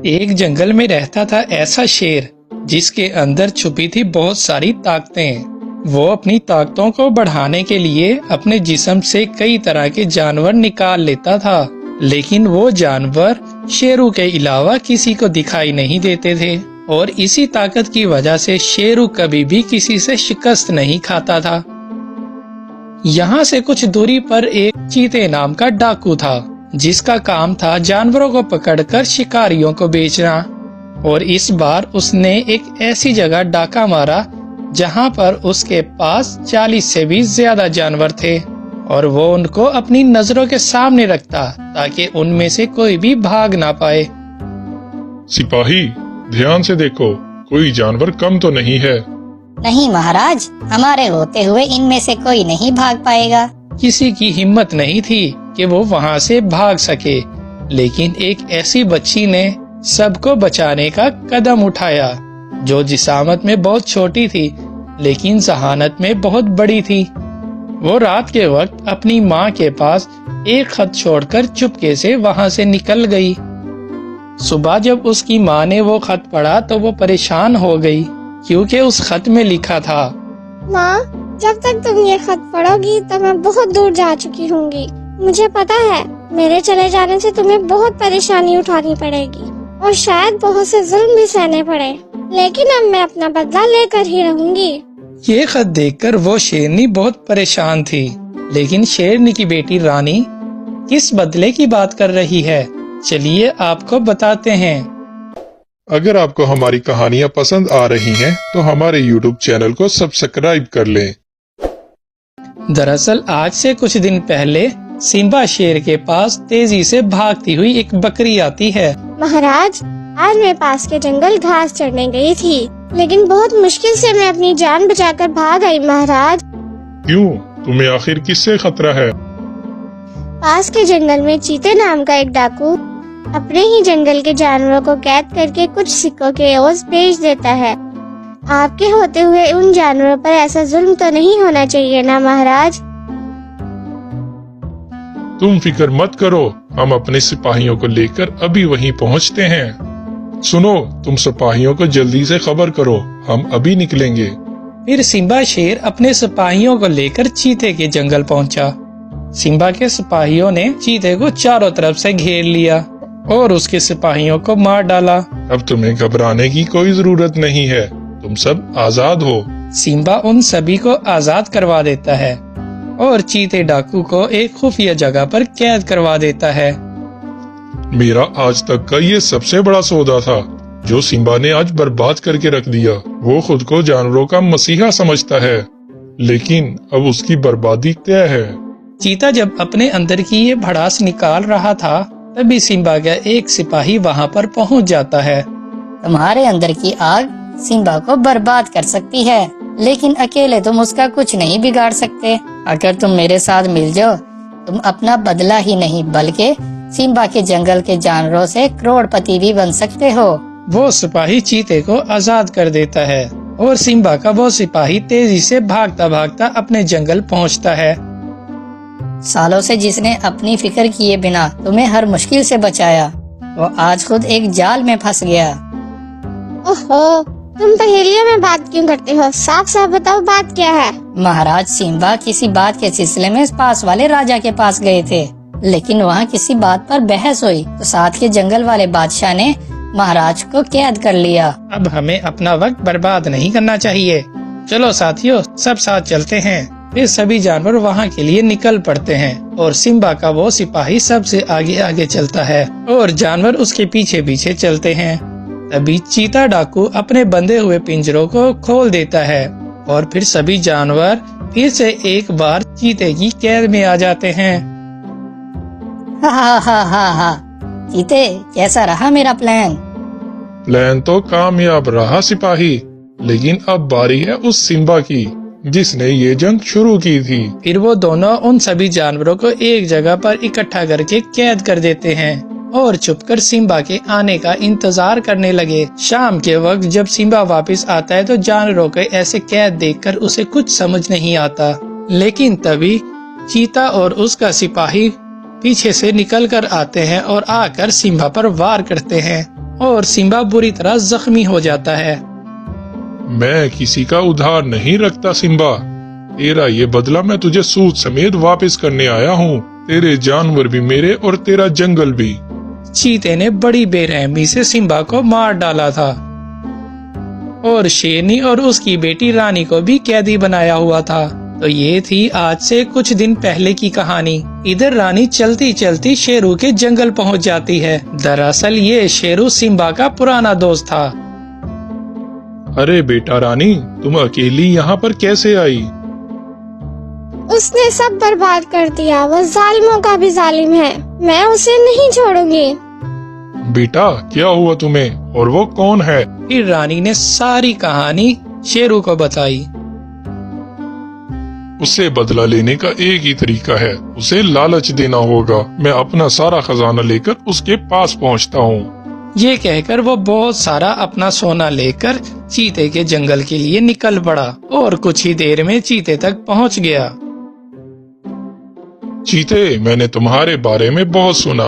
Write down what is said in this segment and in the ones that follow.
एक जंगल में रहता था ऐसा शेर जिसके अंदर छुपी थी बहुत सारी ताकतें। वो अपनी ताकतों को बढ़ाने के लिए अपने जिस्म से कई तरह के जानवर निकाल लेता था, लेकिन वो जानवर शेरू के अलावा किसी को दिखाई नहीं देते थे और इसी ताकत की वजह से शेरू कभी भी किसी से शिकस्त नहीं खाता था। यहाँ से कुछ दूरी पर एक चीते नाम का डाकू था जिसका काम था जानवरों को पकड़कर शिकारियों को बेचना। और इस बार उसने एक ऐसी जगह डाका मारा जहाँ पर उसके पास 40 से भी ज्यादा जानवर थे और वो उनको अपनी नजरों के सामने रखता ताकि उनमें से कोई भी भाग ना पाए। सिपाही, ध्यान से देखो, कोई जानवर कम तो नहीं है। नहीं महाराज, हमारे होते हुए इनमें से कोई नहीं भाग पाएगा। किसी की हिम्मत नहीं थी कि वो वहाँ से भाग सके, लेकिन एक ऐसी बच्ची ने सबको बचाने का कदम उठाया जो जिसामत में बहुत छोटी थी लेकिन जहानत में बहुत बड़ी थी। वो रात के वक्त अपनी माँ के पास एक खत छोड़कर चुपके से वहाँ से निकल गई। सुबह जब उसकी माँ ने वो खत पढ़ा तो वो परेशान हो गई क्योंकि उस खत में लिखा था, माँ, जब तक तुम ये खत पढ़ोगी तो मैं बहुत दूर जा चुकी होंगी। मुझे पता है मेरे चले जाने से तुम्हें बहुत परेशानी उठानी पड़ेगी और शायद बहुत से जुल्म भी सहने पड़े, लेकिन अब मैं अपना बदला लेकर ही रहूंगी। ये खत देखकर वो शेरनी बहुत परेशान थी, लेकिन शेरनी की बेटी रानी किस बदले की बात कर रही है, चलिए आपको बताते हैं। अगर आपको हमारी कहानियाँ पसंद आ रही हैं, तो हमारे YouTube चैनल को सब्सक्राइब कर लें। दरअसल आज से कुछ दिन पहले सिम्बा शेर के पास तेजी से भागती हुई एक बकरी आती है। महाराज, आज मैं पास के जंगल घास चढ़ने गई थी, लेकिन बहुत मुश्किल से मैं अपनी जान बचाकर भाग आई। महाराज, क्यों? तुम्हें आखिर किससे खतरा है? पास के जंगल में चीते नाम का एक डाकू अपने ही जंगल के जानवरों को कैद करके कुछ सिक्कों के एवज बेच देता है। आपके होते हुए उन जानवरों पर ऐसा जुल्म तो नहीं होना चाहिए ना महाराज? तुम फिक्र मत करो, हम अपने सिपाहियों को लेकर अभी वहीं पहुंचते हैं। सुनो, तुम सिपाहियों को जल्दी से खबर करो, हम अभी निकलेंगे। फिर सिम्बा शेर अपने सिपाहियों को लेकर चीते के जंगल पहुंचा। सिम्बा के सिपाहियों ने चीते को चारों तरफ से घेर लिया और उसके सिपाहियों को मार डाला। अब तुम्हें घबराने की कोई जरूरत नहीं है, तुम सब आजाद हो। सिम्बा उन सभी को आजाद करवा देता है और चीते डाकू को एक खुफिया जगह पर कैद करवा देता है। मेरा आज तक का ये सबसे बड़ा सौदा था जो सिम्बा ने आज बर्बाद करके रख दिया। वो खुद को जानवरों का मसीहा समझता है, लेकिन अब उसकी बर्बादी तय है। चीता जब अपने अंदर की ये भड़ास निकाल रहा था तभी सिम्बा का एक सिपाही वहाँ पर पहुँच जाता है। तुम्हारे अंदर की आग सिम्बा को बर्बाद कर सकती है, लेकिन अकेले तुम उसका कुछ नहीं बिगाड़ सकते। अगर तुम मेरे साथ मिल जाओ, तुम अपना बदला ही नहीं बल्कि सिम्बा के जंगल के जानवरों से करोड़पति भी बन सकते हो। वो सिपाही चीते को आजाद कर देता है और सिम्बा का वो सिपाही तेजी से भागता भागता अपने जंगल पहुंचता है। सालों से जिसने अपनी फिक्र किए बिना तुम्हें हर मुश्किल से बचाया, वो आज खुद एक जाल में फंस गया। ओहो, तुम पहेलियों में बात क्यों करते हो? साफ साफ बताओ, बात क्या है? महाराज, सिम्बा किसी बात के सिलसिले में पास वाले राजा के पास गए थे, लेकिन वहाँ किसी बात पर बहस हुई तो साथ के जंगल वाले बादशाह ने महाराज को कैद कर लिया। अब हमें अपना वक्त बर्बाद नहीं करना चाहिए। चलो साथियों, सब साथ चलते हैं। फिर सभी जानवर वहाँ के लिए निकल पड़ते हैं और सिम्बा का वो सिपाही सबसे आगे आगे चलता है और जानवर उसके पीछे पीछे चलते हैं। तभी चीता डाकू अपने बंधे हुए पिंजरों को खोल देता है और फिर सभी जानवर फिर से एक बार चीते की कैद में आ जाते हैं। हा। चीते, कैसा रहा मेरा प्लान? प्लान तो कामयाब रहा सिपाही, लेकिन अब बारी है उस सिम्बा की जिसने ये जंग शुरू की थी। फिर वो दोनों उन सभी जानवरों को एक जगह पर इकट्ठा करके कैद कर देते हैं और छुपकर सिम्बा के आने का इंतजार करने लगे। शाम के वक्त जब सिम्बा वापस आता है तो जानवरों के ऐसे कैद देखकर उसे कुछ समझ नहीं आता, लेकिन तभी चीता और उसका सिपाही पीछे से निकल कर आते हैं और आकर सिम्बा पर वार करते हैं और सिम्बा बुरी तरह जख्मी हो जाता है। मैं किसी का उधार नहीं रखता सिम्बा, तेरा ये बदला मैं तुझे सूद समेत वापस करने आया हूँ। तेरे जानवर भी मेरे और तेरा जंगल भी। चीते ने बड़ी बेरहमी से सिम्बा को मार डाला था और शेरनी और उसकी बेटी रानी को भी कैदी बनाया हुआ था। तो ये थी आज से कुछ दिन पहले की कहानी। इधर रानी चलती चलती शेरू के जंगल पहुंच जाती है। दरअसल ये शेरू सिम्बा का पुराना दोस्त था। अरे बेटा रानी, तुम अकेली यहाँ पर कैसे आई? उसने सब बर्बाद कर दिया। वो जालिमों का भी जालिम है, मैं उसे नहीं छोड़ूंगी। बेटा क्या हुआ तुम्हें, और वो कौन है? फिर रानी ने सारी कहानी शेरू को बताई। उससे बदला लेने का एक ही तरीका है, उसे लालच देना होगा। मैं अपना सारा खजाना लेकर उसके पास पहुंचता हूँ। ये कहकर वो बहुत सारा अपना सोना लेकर चीते के जंगल के लिए निकल पड़ा और कुछ ही देर में चीते तक पहुंच गया। चीते, मैंने तुम्हारे बारे में बहुत सुना।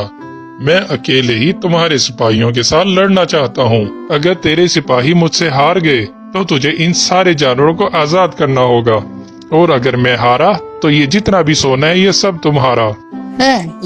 मैं अकेले ही तुम्हारे सिपाहियों के साथ लड़ना चाहता हूँ। अगर तेरे सिपाही मुझसे हार गए तो तुझे इन सारे जानवरों को आजाद करना होगा, और अगर मैं हारा तो ये जितना भी सोना है ये सब तुम्हारा।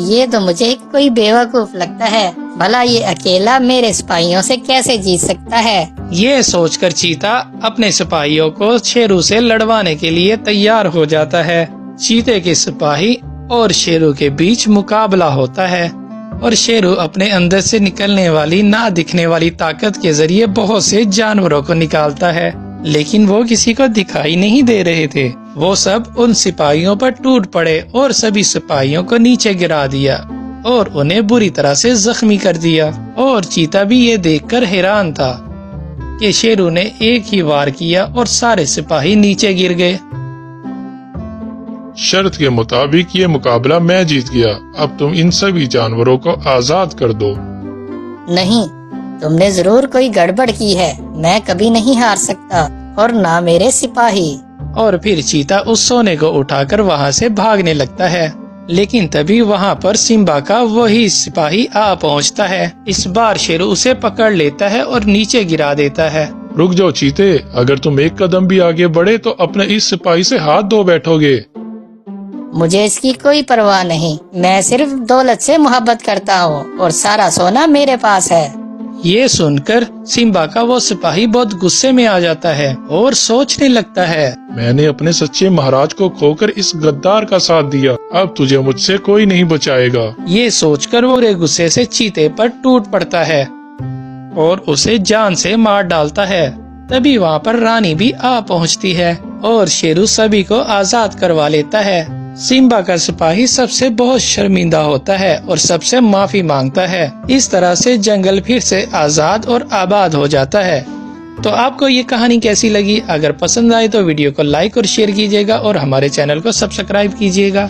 ये तो मुझे कोई बेवकूफ लगता है। भला ये अकेला मेरे सिपाहियों से कैसे जीत सकता है? ये सोचकर चीता अपने सिपाहियों को शेरू से लड़वाने के लिए तैयार हो जाता है। चीते के सिपाही और शेरू के बीच मुकाबला होता है और शेरू अपने अंदर से निकलने वाली ना दिखने वाली ताकत के जरिए बहुत से जानवरों को निकालता है, लेकिन वो किसी को दिखाई नहीं दे रहे थे। वो सब उन सिपाहियों पर टूट पड़े और सभी सिपाहियों को नीचे गिरा दिया और उन्हें बुरी तरह से जख्मी कर दिया। और चीता भी ये देखकर हैरान था कि शेरू ने एक ही वार किया और सारे सिपाही नीचे गिर गए। शर्त के मुताबिक ये मुकाबला मैं जीत गया। अब तुम इन सभी जानवरों को आजाद कर दो। नहीं, तुमने जरूर कोई गड़बड़ की है। मैं कभी नहीं हार सकता, और ना मेरे सिपाही। और फिर चीता उस सोने को उठाकर वहाँ से भागने लगता है, लेकिन तभी वहाँ पर सिम्बा का वही सिपाही आ पहुँचता है। इस बार शेरू उसे पकड़ लेता है और नीचे गिरा देता है। रुक जाओ चीते, अगर तुम एक कदम भी आगे बढ़े तो अपने इस सिपाही से हाथ धो बैठोगे। मुझे इसकी कोई परवाह नहीं। मैं सिर्फ दौलत से मोहब्बत करता हूँ और सारा सोना मेरे पास है। ये सुनकर सिम्बा का वो सिपाही बहुत गुस्से में आ जाता है और सोचने लगता है, मैंने अपने सच्चे महाराज को खोकर इस गद्दार का साथ दिया, अब तुझे मुझसे कोई नहीं बचाएगा। ये सोचकर वो गुस्से से चीते पर टूट पड़ता है और उसे जान से मार डालता है। तभी वहाँ पर रानी भी आ पहुँचती है और शेरू सभी को आजाद करवा लेता है। सिम्बा का सिपाही सबसे बहुत शर्मिंदा होता है और सबसे माफी मांगता है। इस तरह से जंगल फिर से आजाद और आबाद हो जाता है। तो आपको ये कहानी कैसी लगी? अगर पसंद आए तो वीडियो को लाइक और शेयर कीजिएगा और हमारे चैनल को सब्सक्राइब कीजिएगा।